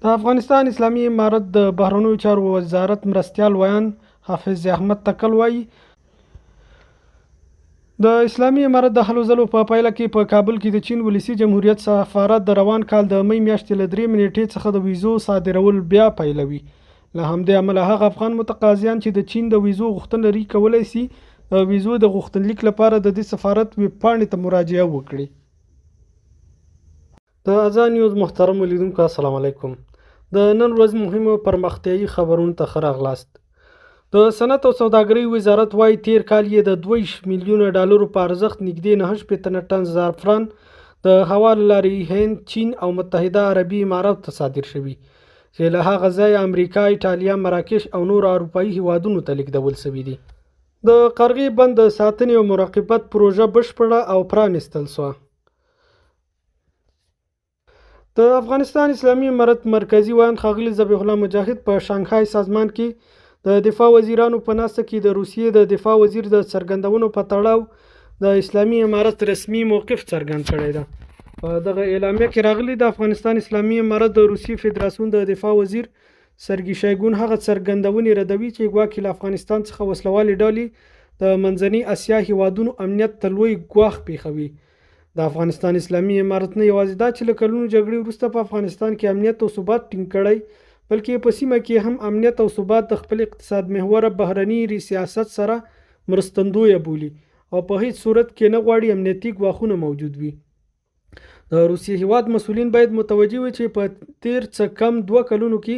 د افغانستان اسلامي امارت د بهرنیو چارو وزارت مرستیال ویان حافظ احمد تکل وایي د اسلامي امارت د هلو ځلو په پایله کې په کابل کې د چین ولسي جمهوریت سفارت د روان کال د می میاشتې له 3 نیټې څخه د ویزو صادرول بیا پیلوي. له همدې امله هغه افغان متقاضیان چې د چین د ویزو غوښتنه لري کولی شي د ویزو د غوښتنلیک لپاره د دې سفارت ویب پاڼې ته مراجعه وکړي. د اذان نیوز محترم لیدونکو السلام علیکم. د نن ورځ مهمو پرمختیایي خبرونو ته ښه راغلاست. د صنعت او سوداګرۍ وزارت وايي تیر کال یې د 2 میلیونه ډالرو په ارزښت نږدې 9 ټن زعفران د هوا له لارې هند، چین او متحده عربي اماراتو ته صادر شوي چې له هغه ځایه امریکا، ایټالیا، مراکش او نورو اروپایي هیوادونو ته لیږدول شوي دي. د قرغې بند د ساتنې او مراقبت پروژه بشپړه او پرانیستل شوه. د افغانستان اسلامي امارت مرکزی ویان ښاغلي ذبیح الله مجاهد په شانګهای سازمان کې د دفاع وزیرانو په ناسته کې د روسیې د دفاع وزیر د څرګندونو په تړاو د اسلامي امارت رسمي موقف څرګند کړی ده. په دغه اعلامیه کې راغلي د افغانستان اسلامي امارت د روسیې فدراسیون د دفاع وزیر سرګي شایګون هغه څرګندونې ردوي چې ګواکې له افغانستان څخه وسلوالې ډلې د منځنۍ اسیا هیوادونو امنیت ته لوی ګواښ پیښوي. د افغانستان اسلامي امارت نه یوازې دا چې له کلونو جګړې وروسته په افغانستان کې امنیت او ثبات ټینګ کړی، بلکې په سیمه کې هم امنیت او ثبات د خپل اقتصاد محوره بهرني سیاست سره مرستندویه بولي او په هیڅ صورت کې نه غواړي امنیتي ګواښونه موجود وي. د روسیې هیواد مسؤلین باید متوجه وي چې په تیر څه کم 2 کلونو کې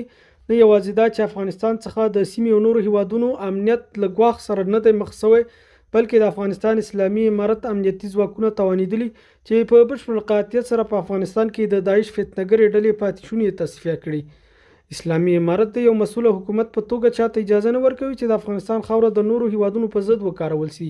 نه یوازې دا چې افغانستان څخه د سیمې او نورو هیوادونو امنیت له ګواښ سره نه دی مخ شوی، بلکې د افغانستان اسلامي امارت امنیتي ځواکونه توانیدلي چې په بشپړ قاطعیت سره په افغانستان کې د داعش فتنهګرې ډلې پاتې شونې تصفیه کړي. اسلامي امارت د یو مسؤل حکومت په توګه چاته اجازه نه ورکوي چې د افغانستان خاوره د نورو هیوادونو په ضد وکارول شي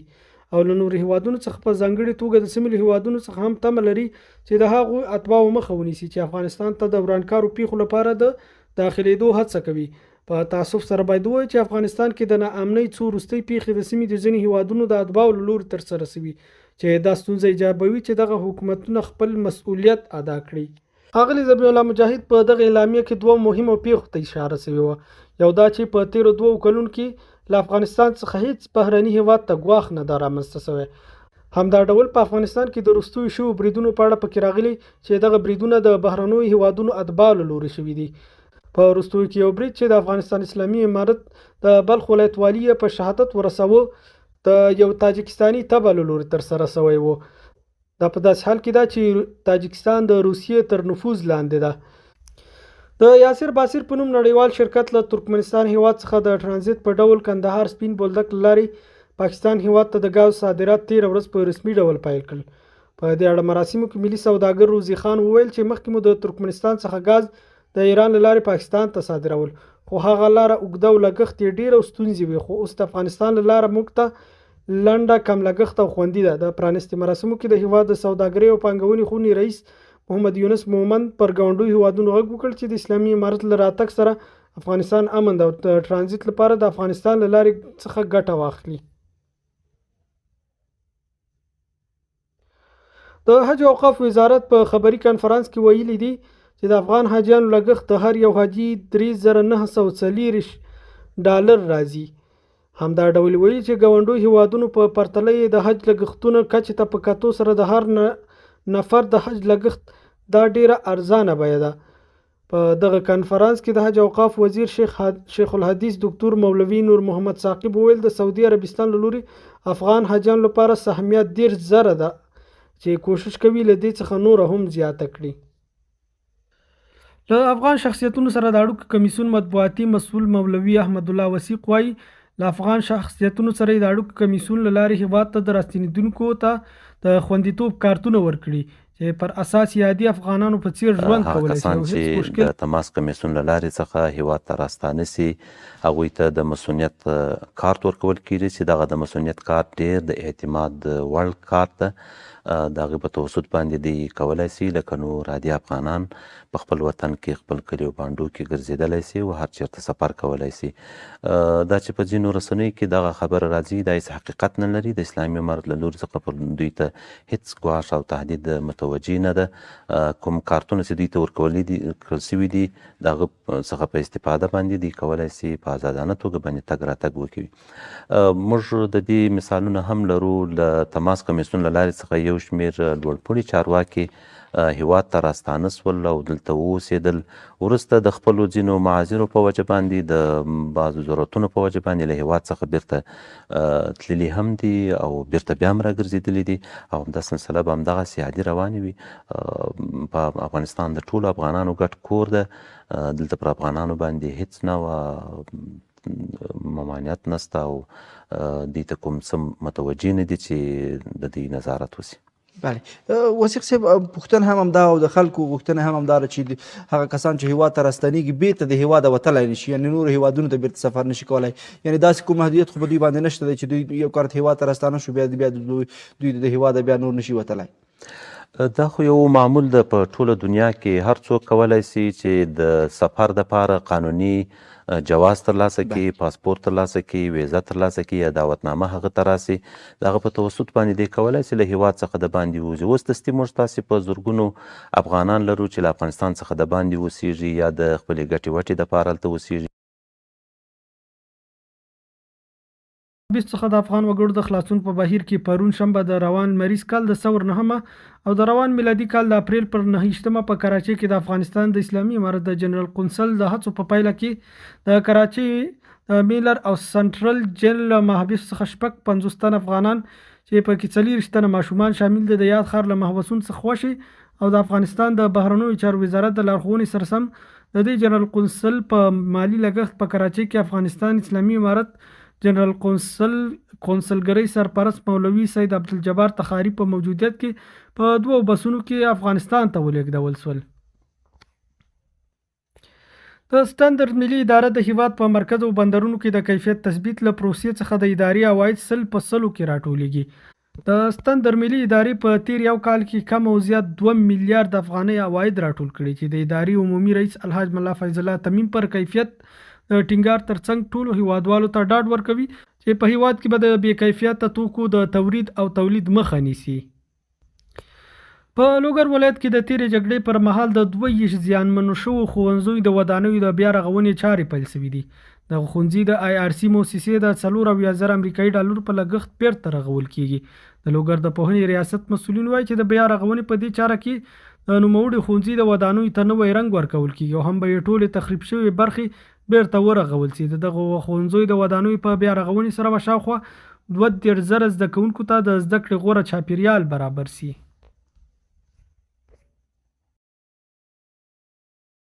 او له نورو هیوادونو څخه په ځانګړې توګه د سیمې هیوادونو څخه هم تمه لري چې د هغو اتباعو مخه ونیسي چې افغانستان ته د ورانکارو پیښو لپاره د داخلېدو هڅه کوي. په تاسف سره باید ووایي چې افغانستان کې د ناامنۍ څو وروستۍ پیښې د سیمې د ځینې هیوادونو د اتباعو له لوري ترسره شوي چې دا ستونزه ایجابوي چې دغه حکومتونه خپل مسؤلیت ادا کړي. ښاغلي ذبیح الله مجاهد په دغه اعلامیه کې 2 مهمو پیښو ته اشاره شوې وه. یو دا چې په تیرو 2 کلونو کې له افغانستان څخه هیڅ بهرني هیواد ته ګواښ نه ده رامنځته شوی. همدا ډول په افغانستان کې د وروستیو شویو بریدونو په اړه پکې راغلي چې دغه بریدونه د بهرنیو هیوادونو اتباعو له لوري شوي دي. په وروستیو کې یو برید چې د افغانستان اسلامي امارت د بلخ ولایت والي په شهادت ورسوه د یو تاجکستاني تبع له لوري ترسره شوی و. دا په داسې حال کې ده چې تاجکستان د روسیې تر نفوذ لاندې ده. د یاسر باسر په نوم نړیوال شرکت له ترکمنستان هیواد څخه د ترانزیت په ډول کندهار سپین بولدک له لارې پاکستان هیواد ته د ګاز صادرات 13 ورځ په رسمي ډول پیل کړل. په دې اړه مراسمو کې ملي سوداګر روزي خان وویل چې مخکې مو د ترکمنستان څخه ګاز د ایران له لارې پاکستان ته صادرول، خو هغه لاره اوږده او لګښت یې ډېر او ستونزې وي، خو اوس د افغانستان له لاره موږ ته لنډه، کم لګښت او خوندي ده. د پرانیستي مراسمو کې د هیواد د سوداګرۍ او پانګونې خونې رئیس محمد یونس مومند پر ګاونډیو هیوادونو غږ وکړ چې د اسلامي امارت له راتګ سره افغانستان امن ده او د ترانزیت لپاره د افغانستان له لارې څخه ګټه واخلي. د حج او اوقاف وزارت په خبري کانفرنس کې ویلي دي چې د افغان حاجیانو لګښت د هر یو حاجي 3940 ډالر راځي. همدا ډول ویلي چې ګاونډیو هیوادونو په پرتله یې د حج لګښتونو کچې ته په کتو سره د هر نفر د حج لګښت دا ډیره ارزانه بیه ده. په دغه کانفرنس کې د حج اوقاف وزیر شیخ الحدیث ډاکټر مولوي نور محمد ثاقب وویل د سعودي عربستان له لوري افغان حاجیانو لپاره سهمیت 10,000 ده چې کوشش کوي له دې څخه نور هم زیاته کړي. له افغان شخصیتونو سره د اړیکو کمیسیون مطبوعاتي مسؤل مولوي احمد الله وثیق وایي له افغان شخصیتونو سره د اړیکو کمیسیون له لارې هیواد ته د راستنېدونکو ته د خوندیتوب کارتونه ورکړي چې پر اساس یادي افغانانو په څیر ژوند کولی شي. هغه کسان چې د تماس کمیسیون له لارې څخه هیواد ته راستانه سي هغوی ته د مسؤلیت کارت ورکول کیږي چې دغه د مسؤلیت کارت ډېر د اعتماد وړ کارت ده د هغې په توسط باندې دی کولی سي لکه نور عادي افغانان په خپل وطن کې خپل کلي او بانډو کې ګرځېدلی سي او هر چېرته سفر کولی سي. دا چې په ځینو رسنیو کې دغه خبره راځي دا هېڅ حقیقت نه لري. د اسلامي امارت له لورې څخه پر دوی ته هېڅ ګواښ او تهدید متوجه نه ده. کوم کارتونه چې دوی ته ورکړل سوي دي د هغه څخه په استفاده باندې دوی کولی سي په ازادانه توګه باندې تګ راتګ وکړي. موږ د دې مثالونه هم لرو. له تماس کمیسیون له لارې څخه یو شمېر لوړپوړي چارواکي هیواد ته راستانه سول او دلته واوسېدل. وروسته د خپلو ځینو معاذیرو په وجه باندې د بعضو ضرورتونو په وجه باندې له هیواد څخه بیرته تللي هم دي او بیرته بیا هم راګرځېدلي دي او همدا سلسله به همدغسې عادي روانې وي. په افغانستان د ټولو افغانانو ګډ کور ده. دلته پر افغانانو باندې هیڅ نوع ممانعت نسته او دوی ته کوم څه متوجه نه دي چې د دوی نظارت وسي. بله وثیق صاحب پوښتنه هم همدا او د خلکو غوښتنه هم همدا ده چې هغه کسان چې هیواد ته راستنېږي بیرته د هیواده وتلی نه شي، یعنې نورو هیوادونو ته بیرته سفر نه شي کولی. یعنې داسې کوم محدودیت خو په دوی باندې نشته دی چې دوی یو کارت هیواد ته راستانه شو بیا دوی د هیواده بیا نور نه شي وتلی. دا خو یو معمول ده په ټوله دنیا کې. هر څوک کولی سي چې د سفر دپاره قانوني جواز ترلاسه کړي، پاسپورت ترلاسه کړي، ویزه ترلاسه کړي یا دعوتنامه هغه ته راسي. د هغه په توسط باندې دی کولی سي له هیواد څخه د باندې ووځي. اوس دستي موږ تاسې په زرګونو افغانان لرو چې له افغانستان څخه د باندې اوسېږي یا د خپلې ګټې وټې دپاره هلته اوسېږي. څخه د افغان وګړو د خلاصون په بهیر کې پرون شنبه د روان لمریز کال د ثور نهمه او د روان میلادي کال د اپریل پر 9 په کراچۍ کې د افغانستان د اسلامي امارت د جنرال قونسل د هڅو په پایله کې د کراچۍ د میلر او سنټرل جیل محبس څخه شپږ 50 تن افغانان چې پکې 40 تنه ماشومان شامل دي د یاد ښار له محبسون څخه خوشي او د افغانستان د بهرنیو چارو وزارت د لارښوونې سره سم د دې جنرال قونسل په مالی لګښت په کراچۍ کې افغانستان اسلامي امارت جنرال قونسلګرۍ سرپرست مولوي سید عبدالجبار تخاري په موجودیت کې په 2 بسونو کې افغانستان ته ولېږدول شول. د سټنډرډ ملي اداره د هیواد په مرکز او بندرونو کې د کیفیت تثبیت له پروسې څخه د اداري عواید 100% کې راټولیږي. د سټنډرډ ملي ادارې په تیر یو کال کې کم او زیات 2 میلیارډ افغانۍ عواید راټول کړي چې د ادارې عمومي رئیس الحاج ملا فیض الله تمیم پر کیفیت د ټینګار ترڅنګ ټولو هیوادوالو ته ډاډ ورکوي چې په هیواد کې به د بې کیفیته توکو د تولید او تولید مخه نیسي. په لوګر ولایت کې د تیرې جګړې پر مهال د 22 زیانمنو شوو ښوونځیو د ودانیو د بیا رغونې چارې پیل شوي دي. د ښوونځي د IRC موسسې د 4,000 امریکایي ډالرو په لګښت بیرته رغول کیږي. د لوګر د پوهنې ریاست مسؤلین وایي چې د بیا رغونې په دې چاره کې د نوموړي ښوونځي د ودانیو ته نوی رنګ ورکول کیږي او هم به یې ټولې تخریب شوې برخې بیرته ورغول سي. د دغه ښوونځیو د ودانیو په بیا رغونې سره به شاوخوا 32,000 زده کوونکو ته د زده کړې غوره چاپیریال برابر سي.